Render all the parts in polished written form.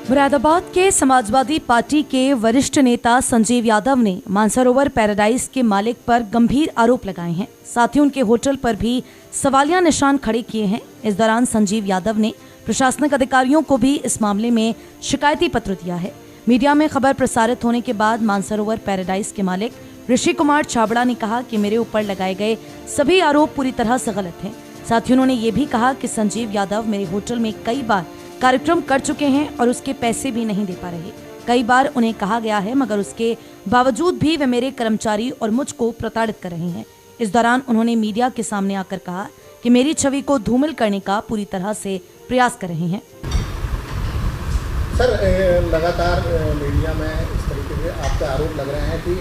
मुरादाबाद के समाजवादी पार्टी के वरिष्ठ नेता संजीव यादव ने मानसरोवर पैराडाइज के मालिक पर गंभीर आरोप लगाए हैं। साथ ही उनके होटल पर भी सवालिया निशान खड़े किए हैं। इस दौरान संजीव यादव ने प्रशासनिक अधिकारियों को भी इस मामले में शिकायती पत्र दिया है। मीडिया में खबर प्रसारित होने के बाद मानसरोवर पैराडाइज के मालिक ऋषि कुमार छाबड़ा ने कहा कि मेरे ऊपर लगाए गए सभी आरोप पूरी तरह से गलत हैं। साथ ही उन्होंने ये भी कहा कि संजीव यादव मेरे होटल में कई बार कार्यक्रम कर चुके हैं और उसके पैसे भी नहीं दे पा रहे। कई बार उन्हें कहा गया है, मगर उसके बावजूद भी वे मेरे कर्मचारी और मुझको प्रताड़ित कर रहे हैं। इस दौरान उन्होंने मीडिया के सामने आकर कहा कि मेरी छवि को धूमिल करने का पूरी तरह से प्रयास कर रहे हैं। सर, लगातार मीडिया में इस तरीके से आपके आरोप लग रहे हैं कि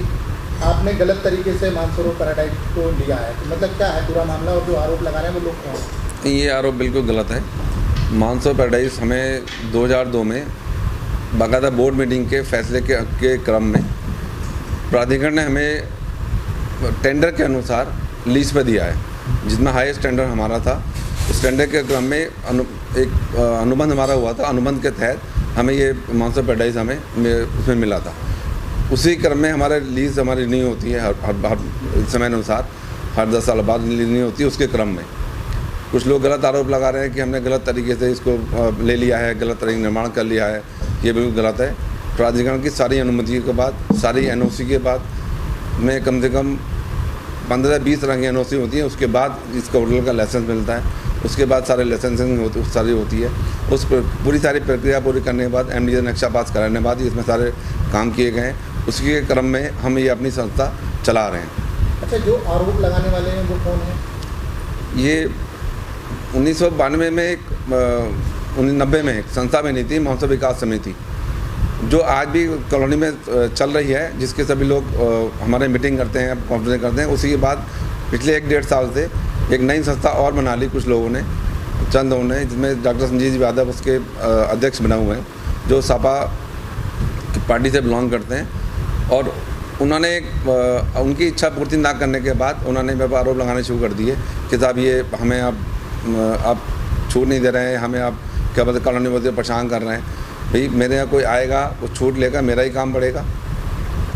आपने गलत तरीके से मानसरोवर पैराडाइज को लिया है। तो मतलब क्या है पूरा मामला और जो आरोप लगा रहे हैं वो लोग कौन हैं? ये आरोप बिल्कुल गलत है। मानसरोवर पैराडाइज हमें 2002 में बाकायदा बोर्ड मीटिंग के फैसले के क्रम में प्राधिकरण ने हमें टेंडर के अनुसार लीज पर दिया है, जिसमें हाईएस्ट टेंडर हमारा था। उस टेंडर के क्रम में एक अनुबंध हमारा हुआ था। अनुबंध के तहत हमें ये मानसरोवर पैराडाइज हमें उसमें मिला था। उसी क्रम में हमारे लीज हमारी रिन्यू होती है हर समय अनुसार, हर 10 साल बाद रिन्यू होती है। उसके क्रम में कुछ लोग गलत आरोप लगा रहे हैं कि हमने गलत तरीके से इसको ले लिया है, गलत तरीके निर्माण कर लिया है। ये बिल्कुल गलत है। प्राधिकरण की सारी अनुमति के बाद, सारी एनओसी के बाद में कम से कम 15-20 तरह की एनओसी होती है। उसके बाद इसका होटल का लाइसेंस मिलता है। उसके बाद सारे लाइसेंसिंग सारी होती है। उस पर पूरी सारी प्रक्रिया पूरी करने के बाद MDA नक्शा पास कराने के बाद इसमें सारे काम किए गए हैं। उसी के क्रम में हम ये अपनी संस्था चला रहे हैं। अच्छा, जो आरोप लगाने वाले हैं वो कौन हैं? ये 1992 में 1990 में एक संस्था बनी थी, महोत्सव विकास समिति, जो आज भी कॉलोनी में चल रही है, जिसके सभी लोग हमारे मीटिंग करते हैं, कॉन्फ्रेंस करते हैं। उसी के बाद पिछले 1-1.5 साल से एक नई संस्था और बना ली कुछ लोगों ने, चंद लोगों ने, जिसमें डॉक्टर संजीव यादव उसके अध्यक्ष बना हुए हैं, जो सपा पार्टी से बिलोंग करते हैं। और उन्होंने उनकी इच्छा पूर्ति ना करने के बाद उन्होंने मेरे पर आरोप लगाने शुरू कर दिए कि साहब ये हमें आप छूट नहीं दे रहे हैं, हमें आप क्या बोलते कॉलोनी बोलते परेशान कर रहे हैं। भाई मेरे यहाँ कोई आएगा, वो छूट लेगा, मेरा ही काम पड़ेगा।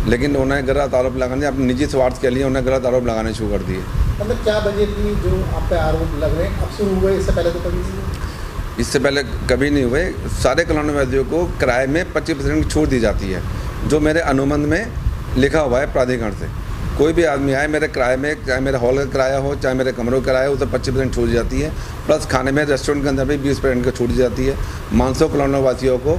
लेकिन उन्हें गलत आरोप लगाने, अपने निजी स्वार्थ के लिए उन्हें गलत आरोप लगाने शुरू कर दिए। मतलब क्या वजह थी जो आप पे आरोप लग रहे हैं? अब शुरू हुए, इससे पहले तो कभी नहीं हुए? इससे पहले कभी नहीं हुए। सारे कॉलोनी वासियों को किराए में 25% की छूट दी जाती है, जो मेरे अनुबंध में लिखा हुआ है प्राधिकरण से। कोई भी आदमी आए मेरे किराए में, चाहे मेरे हॉल का किराया हो, चाहे मेरे कमरों का किराया हो, उसे 25% छूट दी जाती है। प्लस खाने में, रेस्टोरेंट के अंदर भी 20% की छूट दी जाती है। मानसरोवर कॉलोनी वासियों को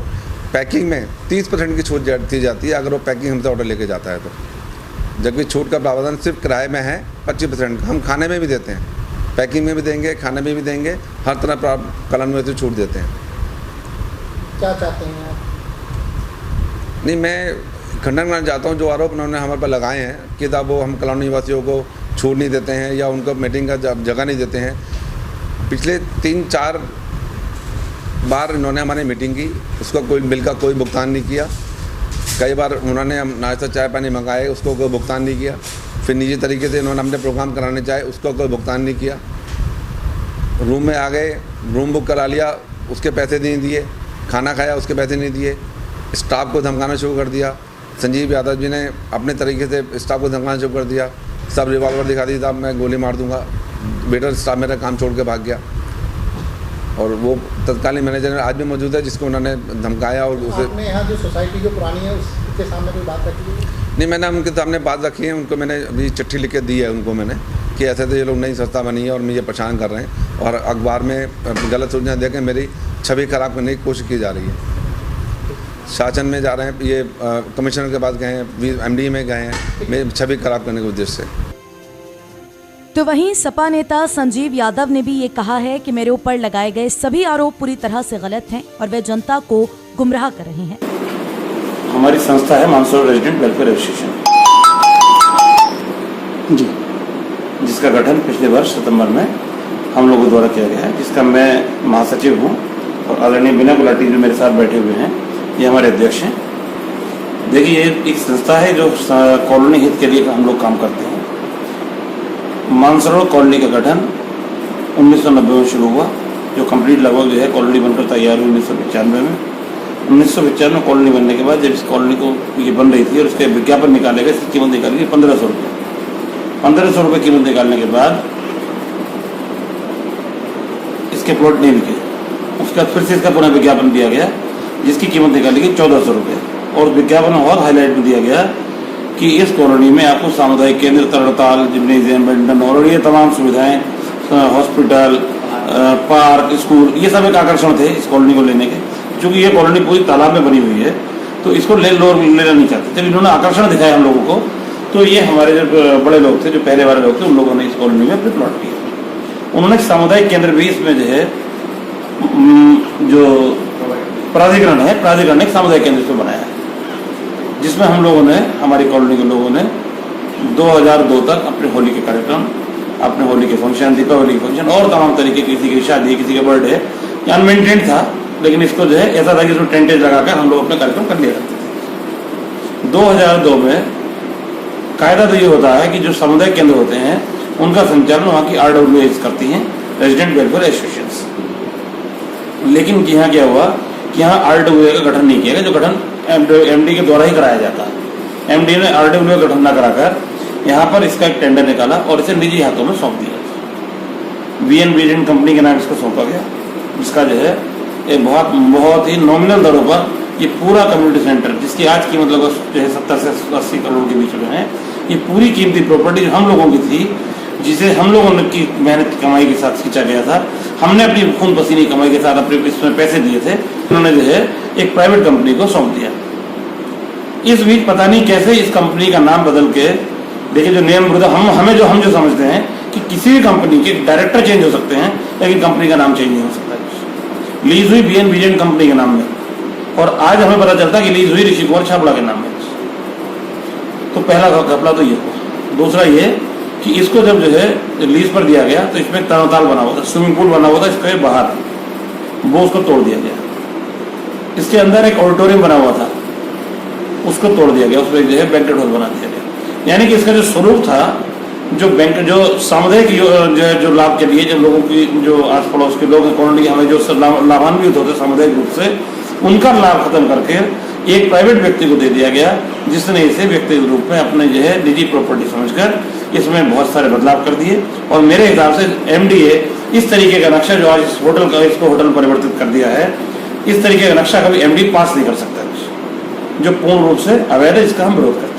पैकिंग में 30% की छूट दी जाती है, अगर वो पैकिंग हमसे ऑर्डर लेके जाता है तो। जबकि छूट का प्रावधान सिर्फ किराए में है 25% का। हम खाने में भी देते हैं, पैकिंग में भी देंगे, खाने में भी देंगे, हर तरह कॉलोनी वासी छूट देते हैं। क्या चाहते हैं आप? नहीं, मैं खंडन करना चाहता हूँ जो आरोप उन्होंने हमारे पर लगाए हैं कि साहब वो हम कॉलोनी निवासियों को छूट नहीं देते हैं या उनको मीटिंग का जगह नहीं देते हैं। पिछले 3-4 बार इन्होंने हमारी मीटिंग की, उसका कोई बिल का कोई भुगतान नहीं किया। कई बार उन्होंने हम नाश्ता चाय पानी मंगाए, उसको कोई भुगतान नहीं किया। फिर निजी तरीके से इन्होंने अपने प्रोग्राम कराने चाहे, उसको कोई भुगतान नहीं किया। रूम में आ गए, रूम बुक करा लिया, उसके पैसे नहीं दिए। खाना खाया, उसके पैसे नहीं दिए। स्टाफ को धमकाना शुरू कर दिया। संजीव यादव जी ने अपने तरीके से स्टाफ को धमकाना शुरू कर दिया। सब रिवॉल्वर दिखा दी, साहब मैं गोली मार दूंगा। वेटर स्टाफ मेरा काम छोड़ के भाग गया। और वो तत्कालीन मैनेजर आज भी मौजूद है, जिसको उन्होंने धमकाया। और उसे आपने यहाँ जो सोसाइटी जो पुरानी है उसके सामने कोई बात रखी है? नहीं, मैंने उनके सामने बात रखी है। उनको मैंने अभी चिट्ठी लिख के दी है उनको मैंने, कि ऐसे तो ये लोग नई संस्था बनी है और मुझे परेशान कर रहे हैं, और अखबार में गलत सूचना दे के मेरी छवि खराब करने की कोशिश की जा रही है। शासन में जा रहे हैं, ये कमिश्नर के पास गए हैं, MDA में गए हैं, मेरी छवि खराब करने के उद्देश्य से। तो वहीं सपा नेता संजीव यादव ने भी ये कहा है कि मेरे ऊपर लगाए गए सभी आरोप पूरी तरह से गलत हैं और वे जनता को गुमराह कर रहे हैं। हमारी संस्था है मानसरोवर रेजिडेंट वेलफेयर एसोसिएशन जी, जिसका गठन पिछले वर्ष सितंबर में हम लोगों द्वारा किया गया है, जिसका मैं महासचिव हूँ। और आदरणीय बिना गुलाटी जो मेरे साथ बैठे हुए हैं, ये हमारे अध्यक्ष हैं। देखिए, ये एक संस्था है जो कॉलोनी हित के लिए हम लोग काम करते हैं। मानसरोवर कॉलोनी का गठन 1990 में शुरू हुआ, जो कंप्लीट लगभग जो है कॉलोनी बनकर तैयार हुई 1995 में। 1995 में कॉलोनी बनने के बाद जब इस कॉलोनी को ये बन रही थी और उसके विज्ञापन निकाले गए, इसकी कीमत निकाली गई 1500 रुपये। 1500 रुपये कीमत निकालने के बाद इसके प्लॉट नहीं बिके। उसके बाद फिर से इसका पुनः विज्ञापन दिया गया जिसकी कीमत निकाली गई 1400 रुपये। और विज्ञापन में और हाईलाइट में दिया गया कि इस कॉलोनी में आपको सामुदायिक केंद्र, तरणताल, जिम्नेजियम, बैडमिंटन और ये तमाम सुविधाएं, हॉस्पिटल, पार्क, स्कूल, ये सब एक आकर्षण थे इस कॉलोनी को लेने के। क्योंकि ये कॉलोनी पूरी तालाब में बनी हुई है तो इसको लेना नहीं चाहते। जब इन्होंने आकर्षण दिखाया हम लोगों को तो ये हमारे जो बड़े लोग थे, जो पहले वाले लोग थे, उन लोगों ने इस कॉलोनी में अपने प्लॉट किया। उन्होंने सामुदायिक केंद्र भी इसमें जो है जो प्राधिकरण है, प्राधिकरण ने एक सामुदायिक केंद्र इसमें बनाया है जिसमें हम लोगों ने, हमारी कॉलोनी के लोगों ने 2002 तक अपने होली के कार्यक्रम, अपने होली के फंक्शन, दीपावली के फंक्शन और तमाम तरीके की, किसी की शादी, किसी का बर्थडे, अनमेंटेन था लेकिन इसको जो है ऐसा था कि इसमें टेंटेज लगाकर हम लोग अपने कार्यक्रम कर लिया करते थे। 2002 में कायदा तो ये होता है कि जो सामुदायिक केंद्र होते हैं उनका संचालन वहाँ की RWAs करती हैं, रेजिडेंट वेलफेयर एसोसिएशंस। लेकिन यहाँ क्या हुआ कि यहाँ RWA का गठन नहीं किया गया, जो गठन MD के द्वारा ही कराया जाता है। MD ने RWA का गठन न कराकर यहाँ पर इसका एक टेंडर निकाला और इसे निजी हाथों में सौंप दिया। VN Vision कंपनी के नाम इसको सौंपा गया, जिसका जो है एक बहुत ही नॉमिनल दरों पर ये पूरा कम्युनिटी सेंटर, जिसकी आज कीमत लगभग जो है 70 से 80 करोड़ के बीच में है, ये पूरी कीमती प्रॉपर्टी हम लोगों की थी, जिसे हम लोगों ने की मेहनत कमाई के साथ खींचा गया था। हमने अपनी खून पसीने कमाई के साथ अपने इसमें पैसे दिए थे, उन्होंने जो है एक प्राइवेट कंपनी को सौंप दिया। इस बीच पता नहीं कैसे इस कंपनी का नाम बदल के, देखिए जो नियम विरुद्ध हम जो समझते हैं कि किसी भी कंपनी के डायरेक्टर चेंज हो सकते हैं लेकिन कंपनी का नाम चेंज नहीं हो सकता। लीज हुई VN Vision कंपनी के नाम में और आज हमें पता चलता कि लीज हुई ऋषि कुमार छाबड़ा के नाम में। तो पहला घपला तो ये हुआ। दूसरा ये कि इसको जब जो है लीज पर दिया गया तो इसमें तरणताल बना हुआ था, स्विमिंग पूल बना हुआ था इसके बाहर, वो उसको तोड़ दिया गया। इसके अंदर एक ऑडिटोरियम बना हुआ था, उसको तोड़ दिया गया, उसमें जो है बैंक्वेट हॉल बना दिया गया। यानी कि इसका जो स्वरूप था, जो सामुदायिक जो लाभ के लिए जो लोगों की, जो आस पड़ोस के लोग कॉलोनी हमें जो लाभान्वित होते सामुदायिक रूप से, उनका लाभ खत्म करके एक प्राइवेट व्यक्ति को दे दिया गया, जिसने इसे व्यक्तिगत रूप में अपने जो है निजी प्रॉपर्टी समझकर इसमें बहुत सारे बदलाव कर दिए। और मेरे हिसाब से MDA इस तरीके का नक्शा जो आज इस होटल का, इसको होटल परिवर्तित कर दिया है, इस तरीके का नक्शा कभी MD पास नहीं कर सकता, जो पूर्ण रूप से अवैध है, इसका हम विरोध करते हैं।